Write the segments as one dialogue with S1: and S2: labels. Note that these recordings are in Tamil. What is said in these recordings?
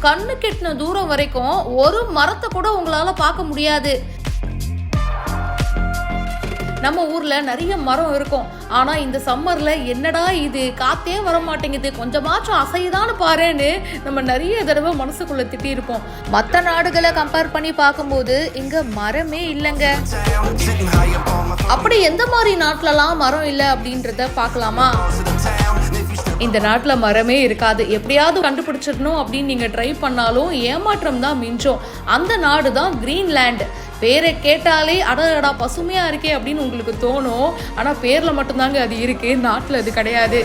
S1: கண்ணு கெட்டின தூரம் வரைக்கும் ஒரு மரத்தை கூட உங்களால பார்க்க முடியாது. நம்ம ஊர்ல நிறைய மரம் இருக்கும். ஆனா இந்த சம்மர்ல என்னடா இது, காத்தே வர மாட்டேங்குது, கொஞ்சமாச்சும் அசைதான்னு பாருன்னு நம்ம நிறைய தடவை மனசுக்குள்ள திட்டி இருப்போம். மற்ற நாடுகளை கம்பேர் பண்ணி பார்க்கும்போது இங்க மரமே இல்லைங்க. அப்படி எந்த மாதிரி நாட்டுலலாம் மரம் இல்லை அப்படின்றத பார்க்கலாமா? இந்த நாட்டில் மரமே இருக்காது. எப்படியாவது கண்டுபிடிச்சிடணும் அப்படின்னு நீங்க ட்ரை பண்ணாலும் ஏமாற்றம் தான் மிஞ்சம். அந்த நாடு தான் கிரீன்லாண்ட். பேரை கேட்டாலே அடடா பசுமையா இருக்கே அப்படின்னு உங்களுக்கு தோணும். ஆனா பேர்ல மட்டும்தாங்க அது இருக்கு, நாட்டுல அது கிடையாது.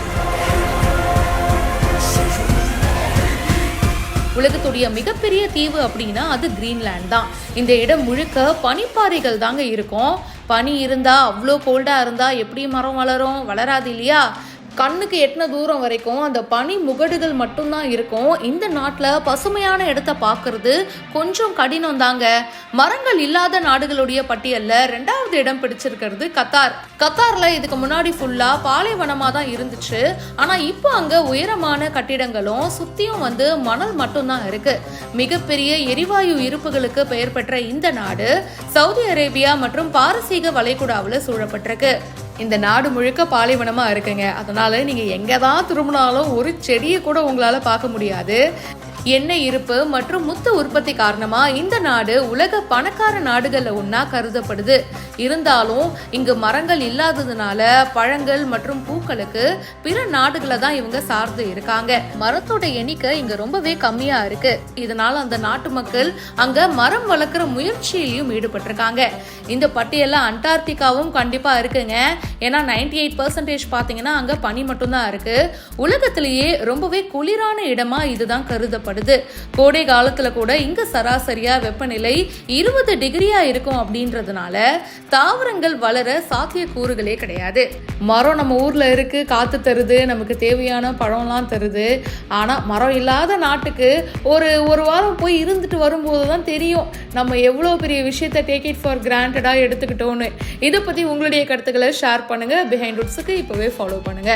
S1: உலகத்துடைய மிகப்பெரிய தீவு அப்படின்னா அது கிரீன்லாண்ட் தான். இந்த இடம் முழுக்க பனிப்பாறைகள் தாங்க இருக்கும். பனி இருந்தா, அவ்வளோ கோல்டா இருந்தா எப்படி மரம் வளரும்? வளராது இல்லையா? கண்ணுக்கு எட்டின தூரம் வரைக்கும் அந்த பனி முகடுகள் மட்டும்தான் இருக்கும். இந்த நாட்டில் பசுமையான இடத்த பார்க்கறது கொஞ்சம் கடினம் தாங்க. மரங்கள் இல்லாத நாடுகளுடைய பட்டியலில் 2வது இடம் பிடிச்சிருக்கிறது கத்தார். கத்தாரில் இதுக்கு முன்னாடி ஃபுல்லாக பாலைவனமாக தான் இருந்துச்சு. ஆனால் இப்போ அங்கே உயரமான கட்டிடங்களும் சுற்றியும் மணல் மட்டும்தான் இருக்கு. மிகப்பெரிய எரிவாயு இருப்புகளுக்கு பெயர் பெற்ற இந்த நாடு சவுதி அரேபியா மற்றும் பாரசீக வளைகுடாவில் சூழப்பட்டிருக்கு. இந்த நாடு முழுக்க பாலைவனமா இருக்குங்க. அதனால நீங்க எங்கதான் திரும்பினாலும் ஒரு செடியை கூட உங்களால பார்க்க முடியாது. எண்ணெய் இருப்பு மற்றும் முத்து உற்பத்தி காரணமா இந்த நாடு உலக பணக்கார நாடுகள்ல ஒன்னா கருதப்படுது. இருந்தாலும் இங்கு மரங்கள் இல்லாததுனால பழங்கள் மற்றும் பூக்களுக்கு பிற நாடுகளை தான் இவங்க சார்ந்து இருக்காங்க. மரத்தோட எண்ணிக்கை இங்க ரொம்பவே கம்மியா இருக்கு. இதனால அந்த நாட்டு மக்கள் அங்க மரம் வளர்க்குற முயற்சியிலையும் ஈடுபட்டிருக்காங்க. இந்த பட்டியல்ல அண்டார்டிகாவும் கண்டிப்பா இருக்குங்க. ஏன்னா 98% பாத்தீங்கன்னா அங்க பனி மட்டும்தான் இருக்கு. உலகத்திலேயே ரொம்பவே குளிரான இடமா இதுதான் கருதப்படுது. கோடை காலத்துல கூட இங்க சராசரியா வெப்பநிலை 20 டிகிரியா இருக்கும். அப்படின்றதுனால தாவரங்கள் வளர சாத்திய கூறுகளே கிடையாது. மரம் நம்ம ஊர்ல இருக்கு, காத்து தருது, நமக்கு தேவையான பழம்லாம் தருது. ஆனா மரம் இல்லாத நாட்டுக்கு ஒரு வாரம் போய் இருந்துட்டு வரும்போதுதான் தெரியும் நம்ம எவ்வளவு பெரிய விஷயத்த டேக் இட் ஃபார் கிராண்டடா எடுத்துக்கிட்டோன்னு. இதை பத்தி உங்களுடைய கருத்துக்களை ஷேர் பண்ணுங்க. பிஹைண்ட் ரூட்ஸுக்கு இப்பவே ஃபாலோ பண்ணுங்க.